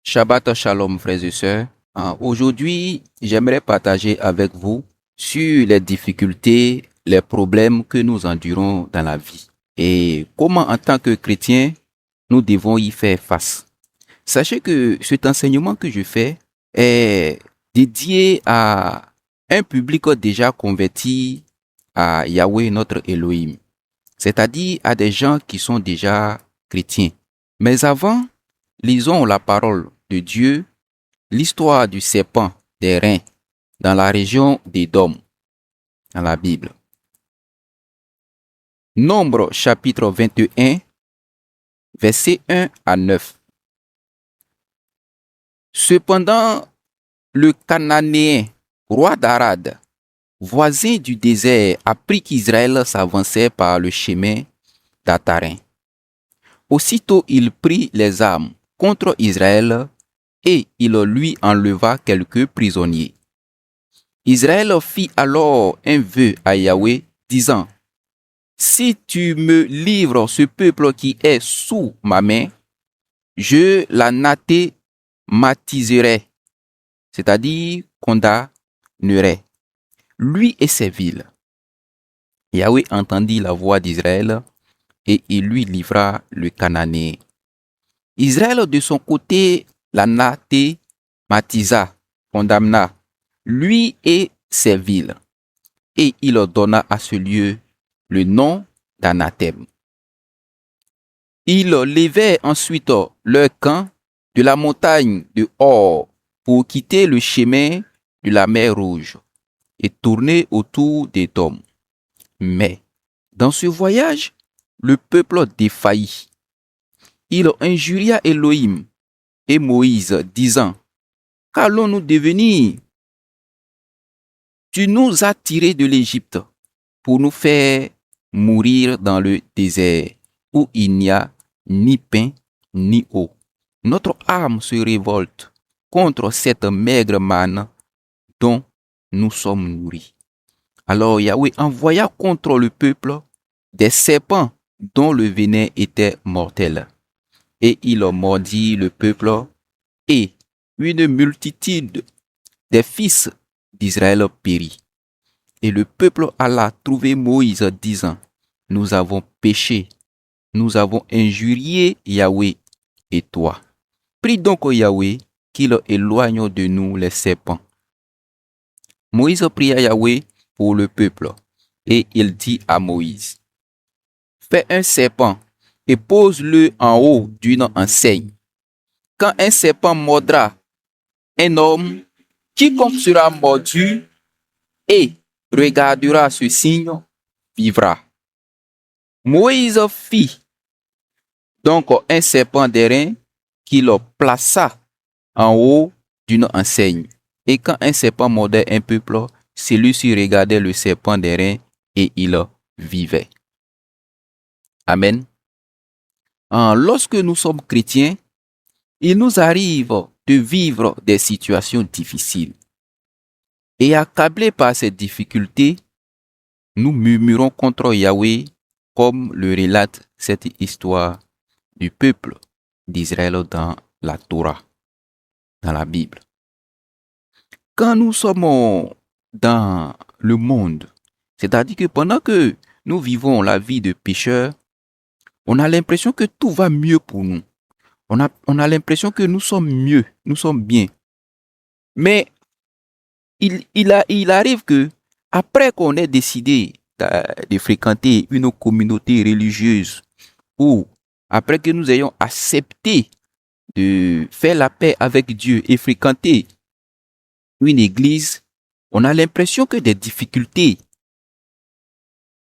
Shabbat Shalom, frères et sœurs. Aujourd'hui, j'aimerais partager avec vous sur les difficultés, les problèmes que nous endurons dans la vie et comment, en tant que chrétiens, nous devons y faire face. Sachez que cet enseignement que je fais est dédié à un public déjà converti à Yahweh, notre Elohim, c'est-à-dire à des gens qui sont déjà chrétiens. Mais avant, lisons la parole de Dieu, l'histoire du serpent des reins dans la région d'Édom, dans la Bible. Nombre chapitre 21, versets 1 à 9. Cependant, le Cananéen, roi d'Arad, voisin du désert, apprit qu'Israël s'avançait par le chemin d'Atarin. Aussitôt il prit les armes contre Israël et il lui enleva quelques prisonniers. Israël fit alors un vœu à Yahweh, disant: si tu me livres ce peuple qui est sous ma main, je l'anathematiserai, c'est-à-dire condamnerai, lui et ses villes. Yahweh entendit la voix d'Israël et il lui livra le Cananéen. Israël de son côté l'anathematisa, condamna, lui et ses villes, et il donna à ce lieu le nom d'anathème. Ils levaient ensuite leur camp de la montagne de Hor pour quitter le chemin de la mer Rouge et tourner autour d'Édom. Mais dans ce voyage, le peuple défaillit. Il injuria Elohim et Moïse, disant: qu'allons-nous devenir? Tu nous as tirés de l'Égypte pour nous faire mourir dans le désert où il n'y a ni pain ni eau. Notre âme se révolte contre cette maigre manne dont nous sommes nourris. Alors Yahweh envoya contre le peuple des serpents dont le venin était mortel. Et il mordit le peuple, et une multitude des fils d'Israël périt. Et le peuple alla trouver Moïse, disant: nous avons péché, nous avons injurié Yahweh et toi. Prie donc Yahweh qu'il éloigne de nous les serpents. Moïse pria Yahweh pour le peuple, et il dit à Moïse: fais un serpent et pose-le en haut d'une enseigne. Quand un serpent mordra un homme, quiconque sera mordu et regardera ce signe vivra. Moïse fit donc un serpent d'airain qu'il plaça en haut d'une enseigne. Et quand un serpent mordait un peuple, celui-ci regardait le serpent d'airain et il vivait. Amen. Lorsque nous sommes chrétiens, il nous arrive de vivre des situations difficiles. Et accablés par ces difficultés, nous murmurons contre Yahweh, comme le relate cette histoire du peuple d'Israël dans la Torah, dans la Bible. Quand nous sommes dans le monde, c'est-à-dire que pendant que nous vivons la vie de pécheurs, on a l'impression que tout va mieux pour nous. On a l'impression que nous sommes mieux, nous sommes bien. Mais il arrive que, après qu'on ait décidé de fréquenter une communauté religieuse, ou après que nous ayons accepté de faire la paix avec Dieu et fréquenter une église, on a l'impression que des difficultés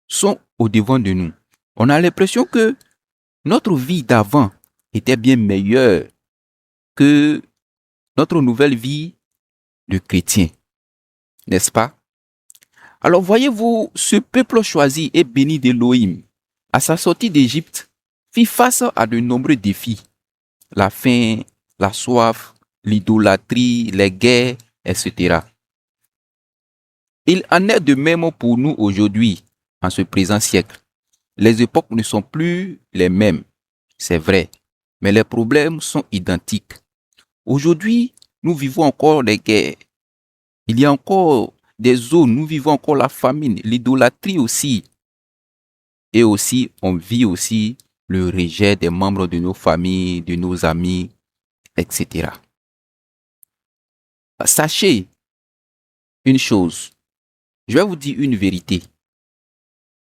sont au devant de nous. On a l'impression que notre vie d'avant était bien meilleure que notre nouvelle vie de chrétien. N'est-ce pas? Alors voyez-vous, ce peuple choisi et béni d'Elohim, à sa sortie d'Égypte, fit face à de nombreux défis. La faim, la soif, l'idolâtrie, les guerres, etc. Il en est de même pour nous aujourd'hui, en ce présent siècle. Les époques ne sont plus les mêmes, c'est vrai, mais les problèmes sont identiques. Aujourd'hui, nous vivons encore des guerres. Il y a encore des zones, nous vivons encore la famine, l'idolâtrie aussi. Et aussi, on vit aussi le rejet des membres de nos familles, de nos amis, etc. Sachez une chose, je vais vous dire une vérité.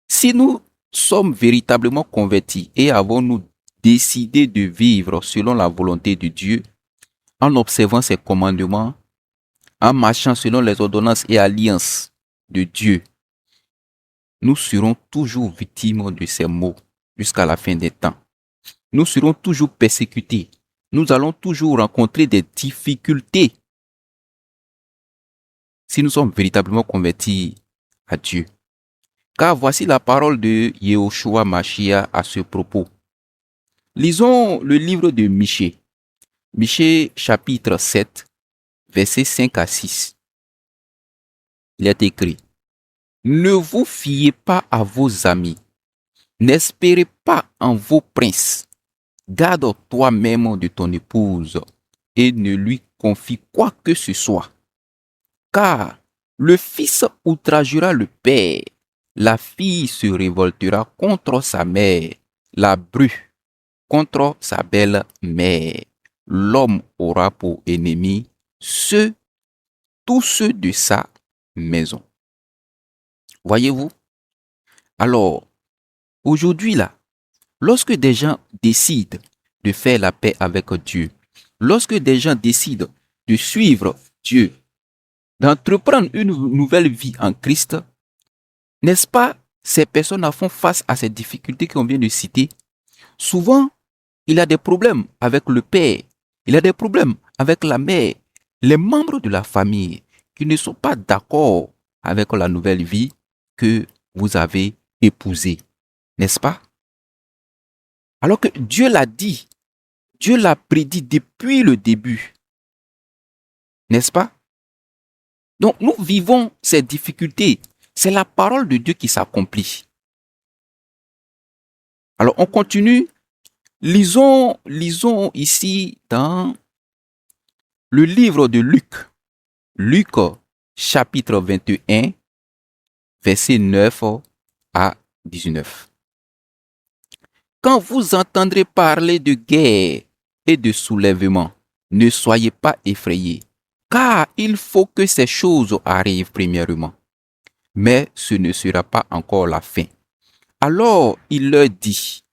Si nous sommes véritablement convertis et avons-nous décidé de vivre selon la volonté de Dieu, en observant ses commandements, en marchant selon les ordonnances et alliances de Dieu, nous serons toujours victimes de ces maux jusqu'à la fin des temps. Nous serons toujours persécutés. Nous allons toujours rencontrer des difficultés si nous sommes véritablement convertis à Dieu. Car voici la parole de Yehoshua Mashiach à ce propos. Lisons le livre de Michée. Michée chapitre 7, versets 5 à 6. Il est écrit: Ne vous fiez pas à vos amis, n'espérez pas en vos princes. Garde toi-même de ton épouse et ne lui confie quoi que ce soit. Car le fils outragera le père, la fille se révoltera contre sa mère, la bru contre sa belle-mère. L'homme aura pour ennemi tous ceux de sa maison. Voyez-vous? Alors, aujourd'hui là, lorsque des gens décident de faire la paix avec Dieu, lorsque des gens décident de suivre Dieu, d'entreprendre une nouvelle vie en Christ, n'est-ce pas, ces personnes font face à ces difficultés qu'on vient de citer. Souvent, il y a des problèmes avec le père, il y a des problèmes avec la mère, les membres de la famille qui ne sont pas d'accord avec la nouvelle vie que vous avez épousée, n'est-ce pas? Alors que Dieu l'a dit, Dieu l'a prédit depuis le début, n'est-ce pas? Donc nous vivons ces difficultés, c'est la parole de Dieu qui s'accomplit. Alors on continue, lisons ici dans le livre de Luc, Luc chapitre 21, versets 9 à 19. Quand vous entendrez parler de guerre et de soulèvement, ne soyez pas effrayés, car il faut que ces choses arrivent premièrement. Mais ce ne sera pas encore la fin. Alors il leur dit: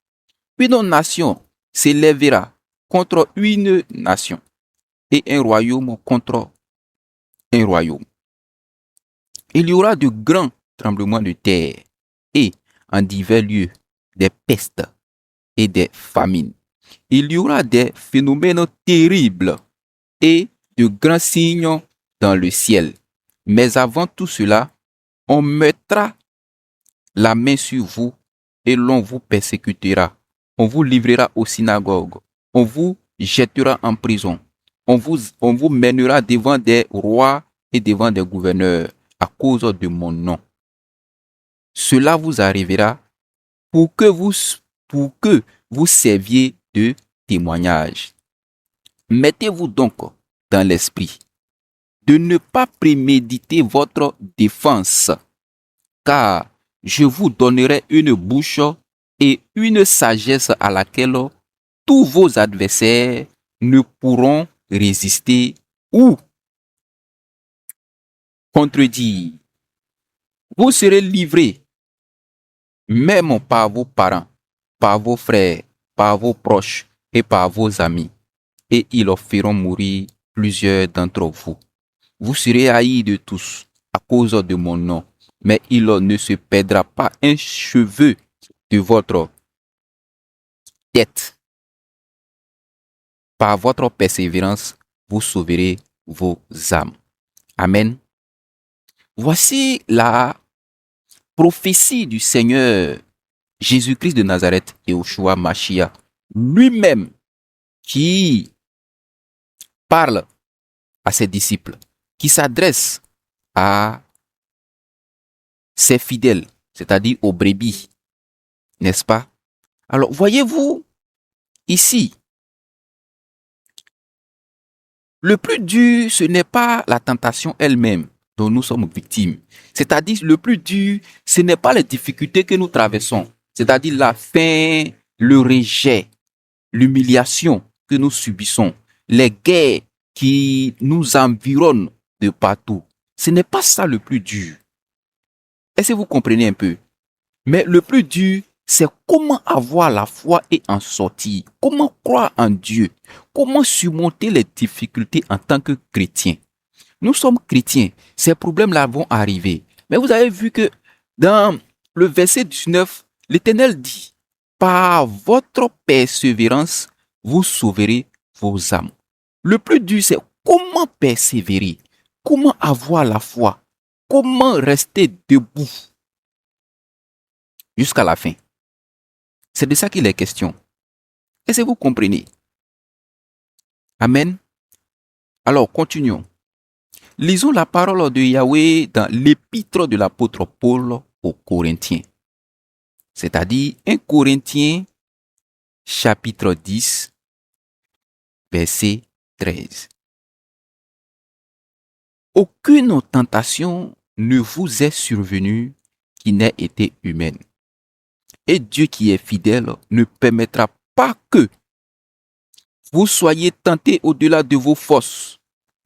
une nation s'élèvera contre une nation, et un royaume contre un royaume. Il y aura de grands tremblements de terre, et en divers lieux des pestes et des famines. Il y aura des phénomènes terribles et de grands signes dans le ciel. Mais avant tout cela, on mettra la main sur vous et l'on vous persécutera. On vous livrera aux synagogues. On vous jettera en prison. On vous mènera devant des rois et devant des gouverneurs à cause de mon nom. Cela vous arrivera pour que vous serviez de témoignage. Mettez-vous donc dans l'esprit de ne pas préméditer votre défense, car je vous donnerai une bouche et une sagesse à laquelle tous vos adversaires ne pourront résister ou contredire. Vous serez livrés, même par vos parents, par vos frères, par vos proches et par vos amis, et ils en feront mourir plusieurs d'entre vous. Vous serez haïs de tous à cause de mon nom, mais il ne se perdra pas un cheveu de votre tête. Par votre persévérance, vous sauverez vos âmes. Amen. Voici la prophétie du Seigneur Jésus-Christ de Nazareth, Yehoshua Mashiach, lui-même qui parle à ses disciples, qui s'adresse à ses fidèles, c'est-à-dire aux brebis, n'est-ce pas? Alors, voyez-vous, ici, Le plus dur, ce n'est pas la tentation elle-même dont nous sommes victimes. C'est-à-dire, le plus dur, ce n'est pas les difficultés que nous traversons. C'est-à-dire la faim, le rejet, l'humiliation que nous subissons, les guerres qui nous environnent de partout. Ce n'est pas ça le plus dur. Est-ce que vous comprenez un peu? Mais le plus dur, c'est comment avoir la foi et en sortir. Comment croire en Dieu. Comment surmonter les difficultés en tant que chrétien. Nous sommes chrétiens. Ces problèmes-là vont arriver. Mais vous avez vu que dans le verset 19, l'Éternel dit, par votre persévérance, vous sauverez vos âmes. Le plus dur, c'est comment persévérer. Comment avoir la foi. Comment rester debout jusqu'à la fin. C'est de ça qu'il est question. Est-ce que vous comprenez? Amen. Alors, continuons. Lisons la parole de Yahweh dans l'épître de l'apôtre Paul aux Corinthiens. C'est-à-dire 1 Corinthiens chapitre 10, verset 13. Aucune tentation ne vous est survenue qui n'ait été humaine. Et Dieu qui est fidèle ne permettra pas que vous soyez tentés au-delà de vos forces.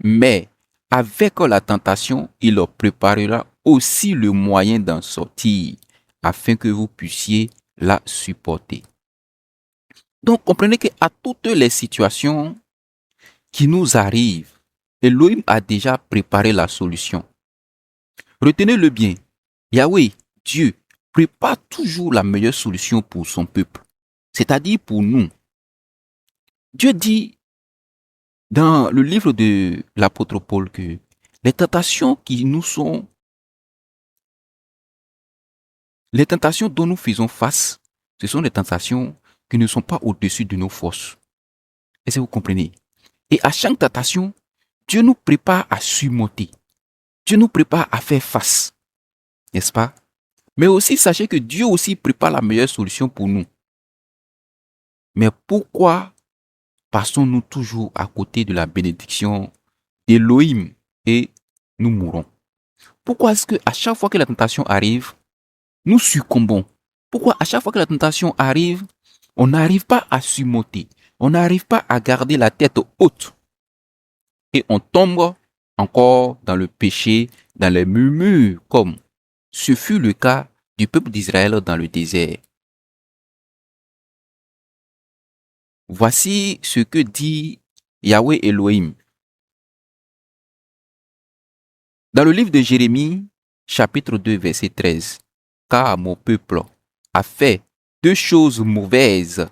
Mais avec la tentation, il préparera aussi le moyen d'en sortir afin que vous puissiez la supporter. Donc comprenez qu'à toutes les situations qui nous arrivent, Elohim a déjà préparé la solution. Retenez-le bien, Yahweh, Dieu, prépare toujours la meilleure solution pour son peuple, c'est-à-dire pour nous. Dieu dit dans le livre de l'apôtre Paul que les tentations dont nous faisons face, ce sont des tentations qui ne sont pas au-dessus de nos forces. Est-ce que vous comprenez? Et à chaque tentation, Dieu nous prépare à surmonter. Dieu nous prépare à faire face. N'est-ce pas? Mais aussi, sachez que Dieu aussi prépare la meilleure solution pour nous. Mais pourquoi passons-nous toujours à côté de la bénédiction d'Elohim et nous mourons? Pourquoi est-ce qu'à chaque fois que la tentation arrive, nous succombons? Pourquoi à chaque fois que la tentation arrive, on n'arrive pas à surmonter, on n'arrive pas à garder la tête haute et on tombe encore dans le péché, dans les murmures, comme ce fut le cas du peuple d'Israël dans le désert. Voici ce que dit Yahweh Elohim. Dans le livre de Jérémie, chapitre 2, verset 13, « Car mon peuple a fait deux choses mauvaises.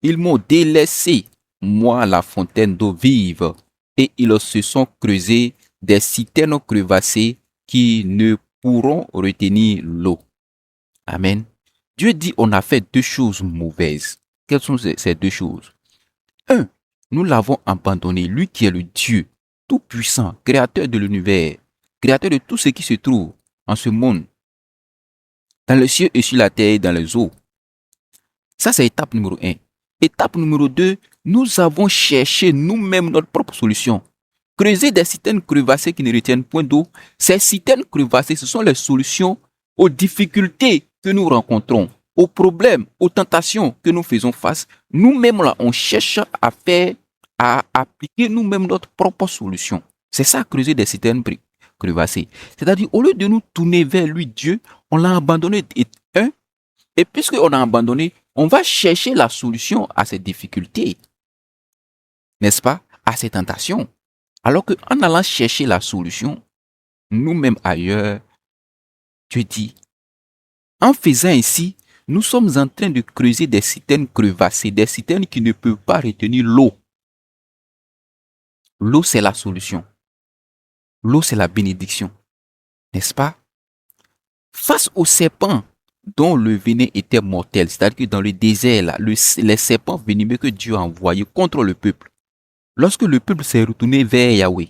Ils m'ont délaissé, moi la fontaine d'eau vive, et ils se sont creusés des citernes crevassées qui ne pourront retenir l'eau. » Amen. Dieu dit on a fait deux choses mauvaises. Quelles sont ces deux choses? 1. Nous l'avons abandonné, lui qui est le Dieu tout-puissant, créateur de l'univers, créateur de tout ce qui se trouve en ce monde, dans les cieux et sur la terre et dans les eaux. Ça, c'est étape numéro 1. Étape numéro 2, nous avons cherché nous-mêmes notre propre solution. Creuser des citernes crevassées qui ne retiennent point d'eau. Ces citernes crevassées, ce sont les solutions aux difficultés que nous rencontrons, aux problèmes, aux tentations que nous faisons face. Nous-mêmes, là, on cherche à appliquer nous-mêmes notre propre solution. C'est ça, creuser des citernes crevassées. C'est-à-dire, au lieu de nous tourner vers lui, Dieu, on l'a abandonné. Et puisqu'on a abandonné, on va chercher la solution à ces difficultés, n'est-ce pas, à ces tentations. Alors qu'en allant chercher la solution, nous-mêmes ailleurs, Dieu dit, en faisant ainsi, nous sommes en train de creuser des citernes crevassées, des citernes qui ne peuvent pas retenir l'eau. L'eau, c'est la solution. L'eau, c'est la bénédiction, n'est-ce pas? Face au serpent dont le venin était mortel, c'est-à-dire que dans le désert, là, les serpents venimeux que Dieu a envoyés contre le peuple, lorsque le peuple s'est retourné vers Yahweh,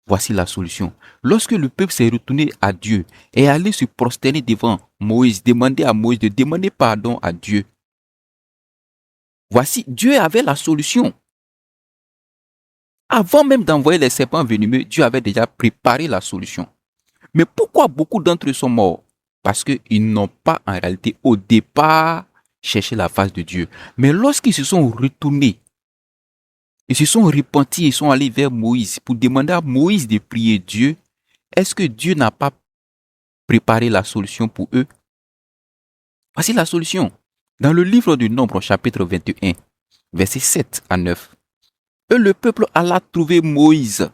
voici la solution. Lorsque le peuple s'est retourné à Dieu et allé se prosterner devant Moïse, demander à Moïse de demander pardon à Dieu, voici, Dieu avait la solution. Avant même d'envoyer les serpents venimeux, Dieu avait déjà préparé la solution. Mais pourquoi beaucoup d'entre eux sont morts? Parce qu'ils n'ont pas en réalité au départ cherché la face de Dieu. Mais lorsqu'ils se sont retournés, ils se sont repentis, ils sont allés vers Moïse pour demander à Moïse de prier Dieu, est-ce que Dieu n'a pas préparé la solution pour eux? Voici la solution. Dans le livre du Nombre, chapitre 21, versets 7 à 9. Et le peuple alla trouver Moïse,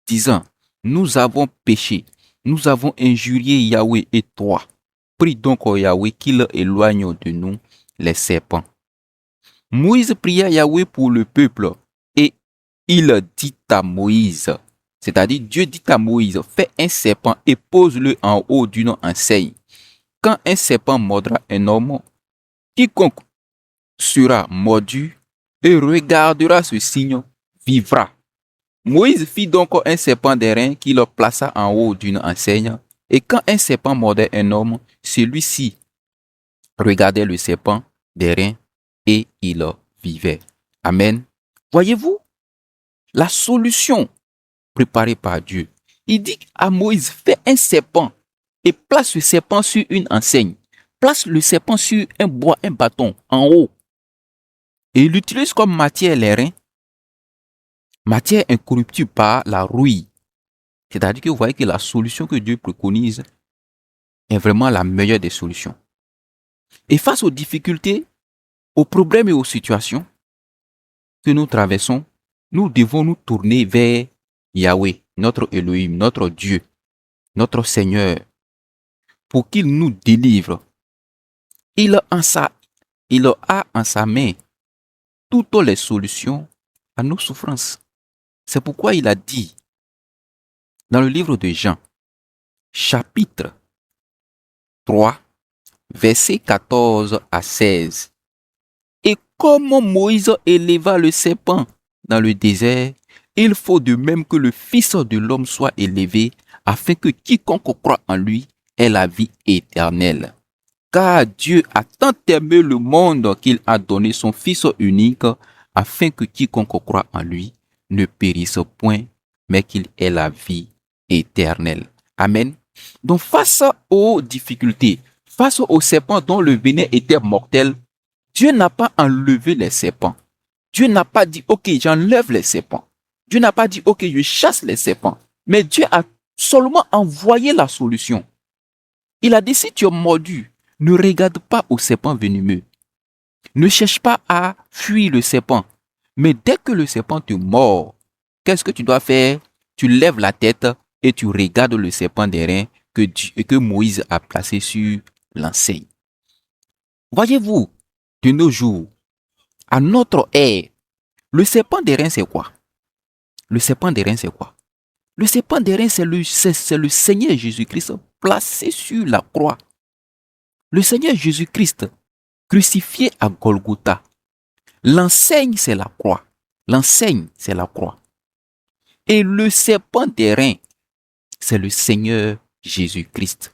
disant, nous avons péché, nous avons injurié Yahweh et toi. Prie donc au Yahweh qu'il éloigne de nous les serpents. Moïse pria Yahweh pour le peuple et il dit à Moïse, c'est-à-dire Dieu dit à Moïse, fais un serpent et pose-le en haut d'une enseigne. Quand un serpent mordra un homme, quiconque sera mordu et regardera ce signe vivra. Moïse fit donc un serpent d'airain qu'il plaça en haut d'une enseigne. Et quand un serpent mordait un homme, celui-ci regardait le serpent d'airain et il vivait. Amen. Voyez-vous la solution préparée par Dieu. Il dit à Moïse, fais un serpent et place le serpent sur une enseigne. Place le serpent sur un bois, un bâton en haut. Et il utilise comme matière l'airain. Matière incorruptible par la rouille. C'est-à-dire que vous voyez que la solution que Dieu préconise est vraiment la meilleure des solutions. Et face aux difficultés, aux problèmes et aux situations que nous traversons, nous devons nous tourner vers Yahweh, notre Elohim, notre Dieu, notre Seigneur, pour qu'il nous délivre. Il a en sa main toutes les solutions à nos souffrances. C'est pourquoi il a dit dans le livre de Jean, chapitre 3, versets 14 à 16. Et comme Moïse éleva le serpent dans le désert, il faut de même que le Fils de l'homme soit élevé, afin que quiconque croit en lui ait la vie éternelle. Car Dieu a tant aimé le monde qu'il a donné son Fils unique, afin que quiconque croit en lui ne périsse point, mais qu'il ait la vie éternelle. Amen. Donc face aux difficultés, face aux serpents dont le venin était mortel, Dieu n'a pas enlevé les serpents. Dieu n'a pas dit, ok, j'enlève les serpents. Dieu n'a pas dit, ok, je chasse les serpents. Mais Dieu a seulement envoyé la solution. Il a dit, si tu es mordu, ne regarde pas au serpent venimeux. Ne cherche pas à fuir le serpent. Mais dès que le serpent te mord, qu'est-ce que tu dois faire? Tu lèves la tête et tu regardes le serpent d'airain que Moïse a placé sur l'enseigne. Voyez-vous, de nos jours, à notre ère, le serpent d'airain, c'est quoi? Le serpent d'airain, c'est quoi? Le serpent d'airain, c'est le Seigneur Jésus-Christ placé sur la croix. Le Seigneur Jésus-Christ crucifié à Golgotha. L'enseigne, c'est la croix. L'enseigne, c'est la croix. Et le serpent d'airain, c'est le Seigneur Jésus-Christ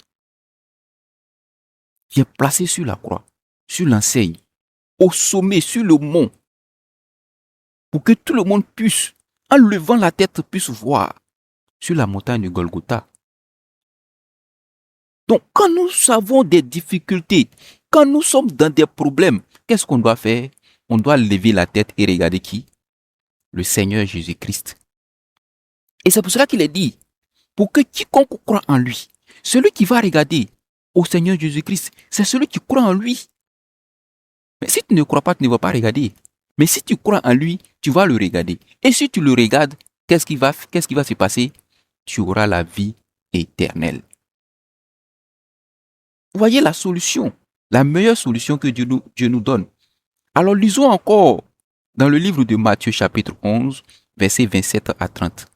qui est placé sur la croix, sur l'enseigne, au sommet, sur le mont, pour que tout le monde puisse, en levant la tête, puisse voir sur la montagne de Golgotha. Donc, quand nous avons des difficultés, quand nous sommes dans des problèmes, qu'est-ce qu'on doit faire? On doit lever la tête et regarder qui? Le Seigneur Jésus-Christ. Et c'est pour cela qu'il est dit, pour que quiconque croit en lui, celui qui va regarder au Seigneur Jésus-Christ, c'est celui qui croit en lui. Mais si tu ne crois pas, tu ne vas pas regarder. Mais si tu crois en lui, tu vas le regarder. Et si tu le regardes, qu'est-ce qui va se passer? Tu auras la vie éternelle. Voyez la solution, la meilleure solution que Dieu nous donne. Alors lisons encore dans le livre de Matthieu chapitre 11, versets 27 à 30.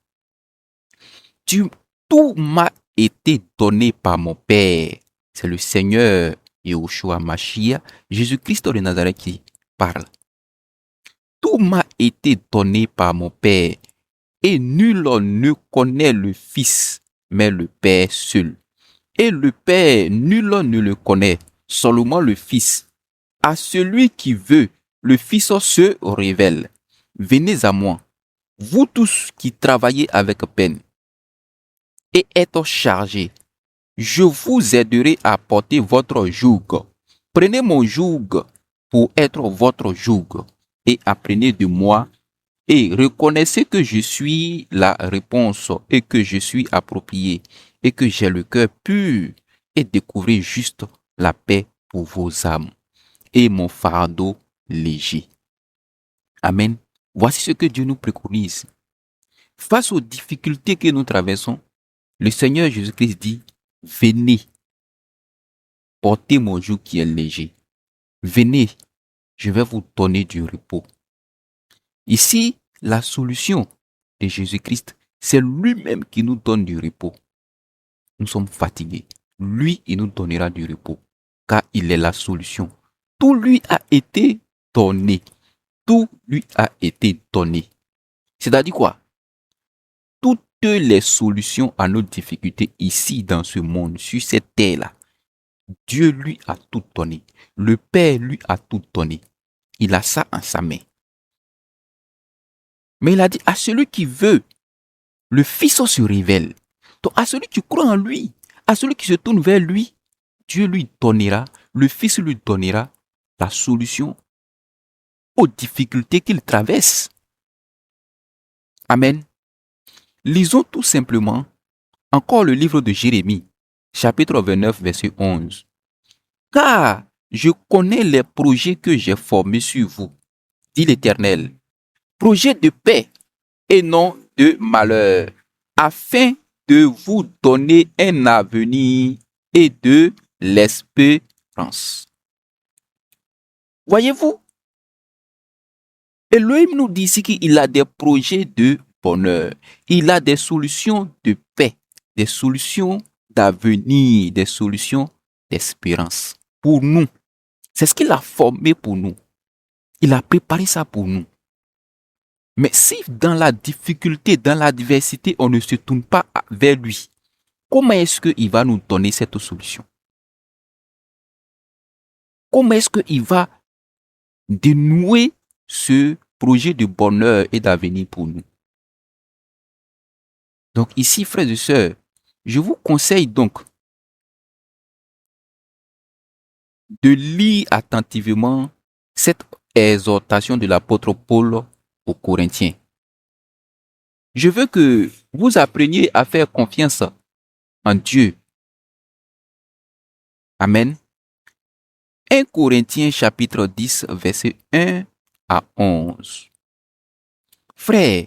Tout m'a été donné par mon Père. C'est le Seigneur Yahushua Mashiach, Jésus-Christ de Nazareth qui parle. Tout m'a été donné par mon Père, et nul ne connaît le Fils, mais le Père seul. Et le Père, nul ne le connaît, seulement le Fils. À celui qui veut, le Fils se révèle. Venez à moi, Vous tous qui travaillez avec peine et êtes chargés, je vous aiderai à porter votre joug. Prenez mon joug pour être votre joug et apprenez de moi et reconnaissez que je suis la réponse et que je suis approprié et que j'ai le cœur pur et découvrez juste la paix pour vos âmes et mon fardeau léger. Amen. Voici ce que Dieu nous préconise. Face aux difficultés que nous traversons, le Seigneur Jésus-Christ dit, venez, portez mon joug qui est léger. Venez, je vais vous donner du repos. Ici, la solution de Jésus-Christ, c'est lui-même qui nous donne du repos. Nous sommes fatigués. Lui, il nous donnera du repos, car il est la solution. Tout lui a été donné. Tout lui a été donné. C'est-à-dire quoi? Toutes les solutions à nos difficultés ici dans ce monde, sur cette terre-là, Dieu lui a tout donné. Le Père lui a tout donné. Il a ça en sa main. Mais il a dit à celui qui veut, le Fils se révèle. Donc à celui qui croit en lui, à celui qui se tourne vers lui, Dieu lui donnera, le Fils lui donnera la solution aux difficultés qu'il traverse. Amen. Lisons tout simplement encore le livre de Jérémie, chapitre 29, verset 11. Car je connais les projets que j'ai formés sur vous, dit l'Éternel, projets de paix et non de malheur, afin de vous donner un avenir et de l'espérance. Voyez-vous, Elohim nous dit ici qu'il a des projets de bonheur, il a des solutions de paix, des solutions d'avenir, des solutions d'espérance pour nous. C'est ce qu'il a formé pour nous. Il a préparé ça pour nous. Mais si dans la difficulté, dans l'adversité, on ne se tourne pas vers lui, comment est-ce qu'il va nous donner cette solution? Comment est-ce qu'il va dénouer ce projet de bonheur et d'avenir pour nous? Donc ici, frères et sœurs, je vous conseille donc de lire attentivement cette exhortation de l'apôtre Paul aux Corinthiens. Je veux que vous appreniez à faire confiance en Dieu. Amen. 1 Corinthiens chapitre 10, verset 1 à 11. Frères,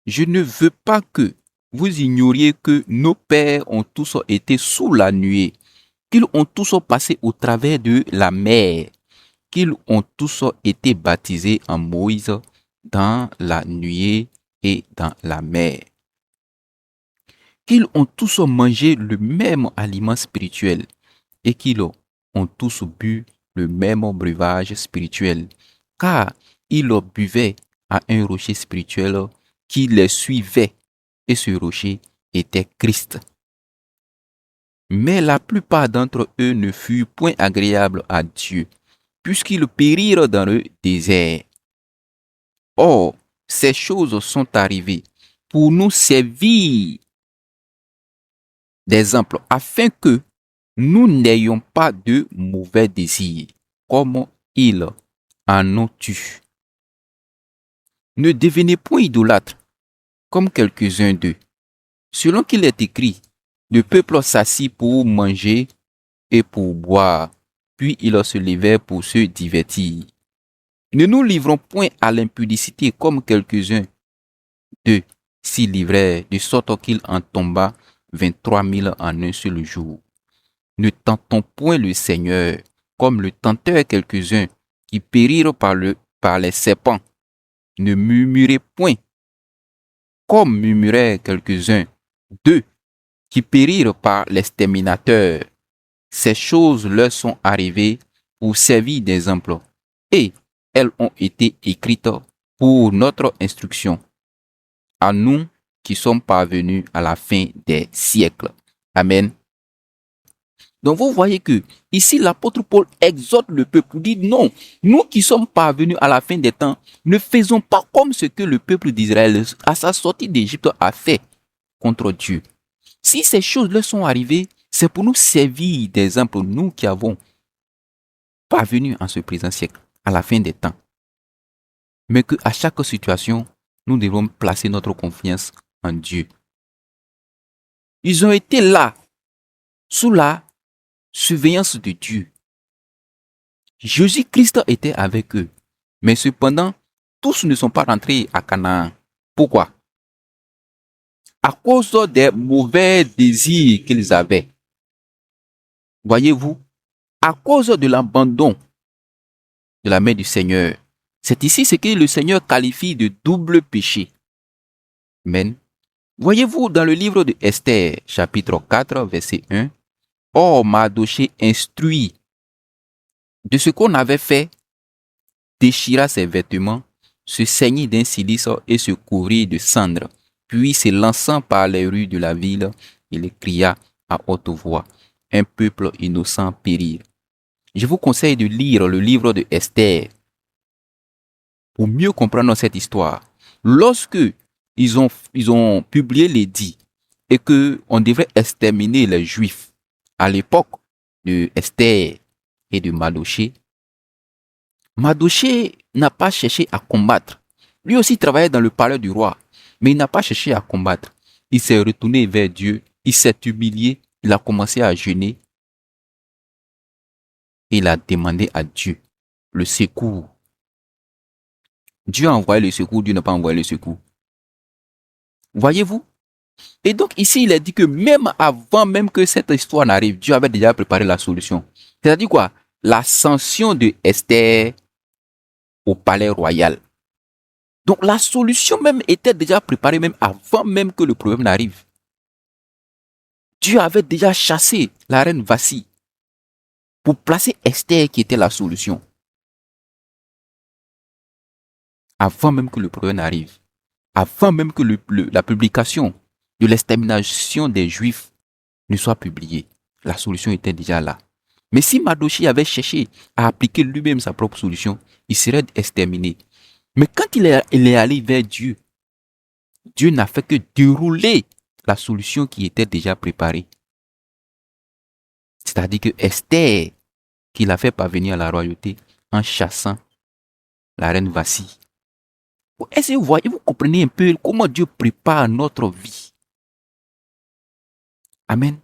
je ne veux pas que vous ignoriez que nos pères ont tous été sous la nuée, qu'ils ont tous passé au travers de la mer, qu'ils ont tous été baptisés en Moïse dans la nuée et dans la mer, qu'ils ont tous mangé le même aliment spirituel et qu'ils ont tous bu le même breuvage spirituel, car ils buvaient à un rocher spirituel qui les suivait, et ce rocher était Christ. Mais la plupart d'entre eux ne furent point agréables à Dieu, puisqu'ils périrent dans le désert. Or, ces choses sont arrivées pour nous servir d'exemple, afin que nous n'ayons pas de mauvais désirs, comme ils en ont eu. Ne devenez point idolâtres, comme quelques-uns d'eux. Selon qu'il est écrit, le peuple s'assit pour manger et pour boire, puis ils se levèrent pour se divertir. Ne nous livrons point à l'impudicité comme quelques-uns d'eux s'y livrèrent, de sorte qu'il en tomba 23 000 en un seul jour. Ne tentons point le Seigneur, comme le tentèrent quelques-uns qui périrent par les serpents. Ne murmurez point, comme murmurèrent quelques-uns d'eux qui périrent par l'exterminateur. Ces choses leur sont arrivées pour servir d'exemple, et elles ont été écrites pour notre instruction, à nous qui sommes parvenus à la fin des siècles. Amen. Donc vous voyez que ici l'apôtre Paul exhorte le peuple, dit non, nous qui sommes parvenus à la fin des temps, ne faisons pas comme ce que le peuple d'Israël à sa sortie d'Égypte a fait contre Dieu. Si ces choses leur sont arrivées, c'est pour nous servir d'exemple, nous qui avons parvenu en ce présent siècle, à la fin des temps. Mais qu'à chaque situation, nous devons placer notre confiance en Dieu. Ils ont été là, sous la surveillance de Dieu. Jésus-Christ était avec eux. Mais cependant, tous ne sont pas rentrés à Canaan. Pourquoi? À cause des mauvais désirs qu'ils avaient. Voyez-vous, à cause de l'abandon de la main du Seigneur. C'est ici ce que le Seigneur qualifie de double péché. Amen. Voyez-vous dans le livre de Esther, chapitre 4, verset 1, « Or, Mardochée instruit de ce qu'on avait fait, déchira ses vêtements, se ceignit d'un cilice et se couvrit de cendres. Puis, se lançant par les rues de la ville, il cria à haute voix, « Un peuple innocent périr. » Je vous conseille de lire le livre de Esther pour mieux comprendre cette histoire. Lorsque ils ont publié l'édit et qu'on devrait exterminer les Juifs à l'époque de Esther et de Mardochée, Mardochée n'a pas cherché à combattre. Lui aussi travaillait dans le palais du roi, mais il n'a pas cherché à combattre. Il s'est retourné vers Dieu, il s'est humilié, il a commencé à jeûner. Il a demandé à Dieu le secours. Dieu a envoyé le secours, Dieu n'a pas envoyé le secours. Voyez-vous? Et donc ici, il est dit que même avant même que cette histoire n'arrive, Dieu avait déjà préparé la solution. C'est-à-dire quoi? L'ascension de Esther au palais royal. Donc la solution même était déjà préparée même avant même que le problème n'arrive. Dieu avait déjà chassé la reine Vasthi pour placer Esther qui était la solution. Avant même que le problème n'arrive. Avant même que la publication de l'extermination des Juifs ne soit publiée. La solution était déjà là. Mais si Mardochée avait cherché à appliquer lui-même sa propre solution, il serait exterminé. Mais quand il est allé vers Dieu, Dieu n'a fait que dérouler la solution qui était déjà préparée. C'est-à-dire que Esther, qu'il a fait parvenir à la royauté en chassant la reine Vasthi. Est-ce que vous comprenez un peu comment Dieu prépare notre vie? Amen.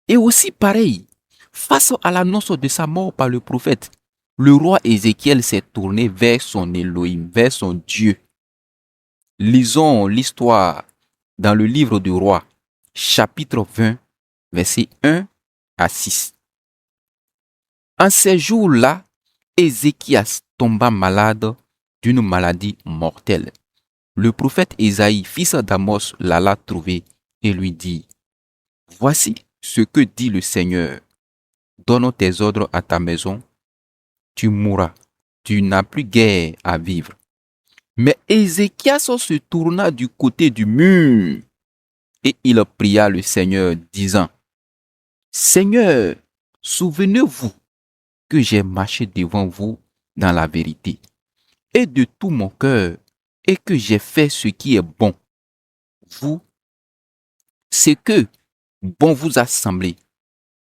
Et aussi pareil, face à l'annonce de sa mort par le prophète, le roi Ézéchiel s'est tourné vers son Elohim, vers son Dieu. Lisons l'histoire dans le livre du roi, chapitre 20, versets 1 à 6. En ces jours-là, Ézéchias tomba malade d'une maladie mortelle. Le prophète Ésaïe, fils d'Amos, l'alla trouver et lui dit, « Voici ce que dit le Seigneur. Donne tes ordres à ta maison, tu mourras, tu n'as plus guère à vivre. » Mais Ézéchias se tourna du côté du mur et il pria le Seigneur, disant, « Seigneur, souvenez-vous que j'ai marché devant vous dans la vérité et de tout mon cœur et que j'ai fait ce qui est bon. Vous, ce que bon vous a semblé. »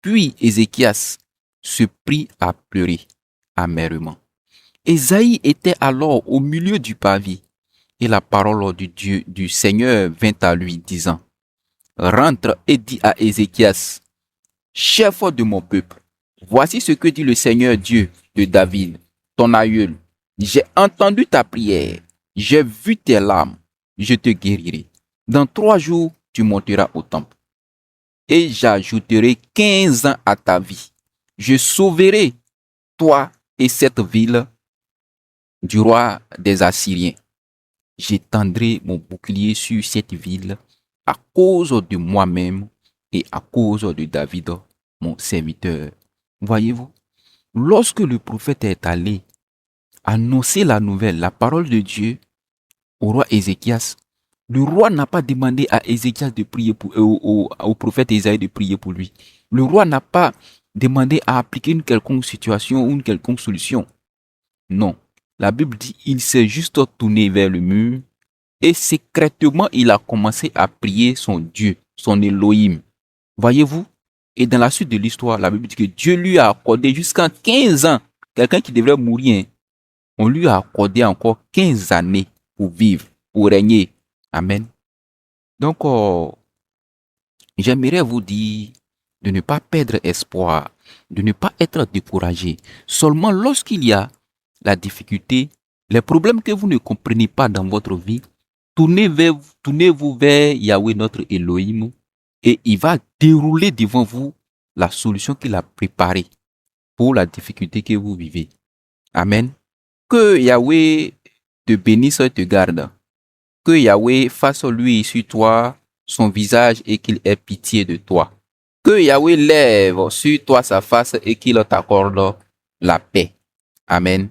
Puis Ézéchias se prit à pleurer amèrement. Ésaïe était alors au milieu du pavé et la parole du Seigneur vint à lui disant, « Rentre et dis à Ézéchias, chef de mon peuple, voici ce que dit le Seigneur Dieu de David, ton aïeul. J'ai entendu ta prière, j'ai vu tes larmes, je te guérirai. Dans 3 jours, tu monteras au temple. Et j'ajouterai 15 ans à ta vie. Je sauverai toi et cette ville du roi des Assyriens. J'étendrai mon bouclier sur cette ville à cause de moi-même et à cause de David, mon serviteur. » Voyez-vous, lorsque le prophète est allé annoncer la nouvelle, la parole de Dieu au roi Ézéchias, Le roi n'a pas demandé à Ézéchias de prier au prophète Isaïe de prier pour lui. Le roi n'a pas demandé à appliquer une quelconque situation ou une quelconque solution. Non. La Bible dit il s'est juste tourné vers le mur et secrètement il a commencé à prier son Dieu, son Elohim. Voyez-vous? Et dans la suite de l'histoire, la Bible dit que Dieu lui a accordé jusqu'à 15 ans. Quelqu'un qui devrait mourir, hein, on lui a accordé encore 15 années pour vivre, pour régner. Amen. Donc, j'aimerais vous dire de ne pas perdre espoir, de ne pas être découragé. Seulement lorsqu'il y a la difficulté, les problèmes que vous ne comprenez pas dans votre vie, tournez-vous vers Yahweh notre Elohim et il va dérouler devant vous la solution qu'il a préparée pour la difficulté que vous vivez. Amen. Que Yahweh te bénisse et te garde. Que Yahweh fasse lui sur toi son visage et qu'il ait pitié de toi. Que Yahweh lève sur toi sa face et qu'il t'accorde la paix. Amen.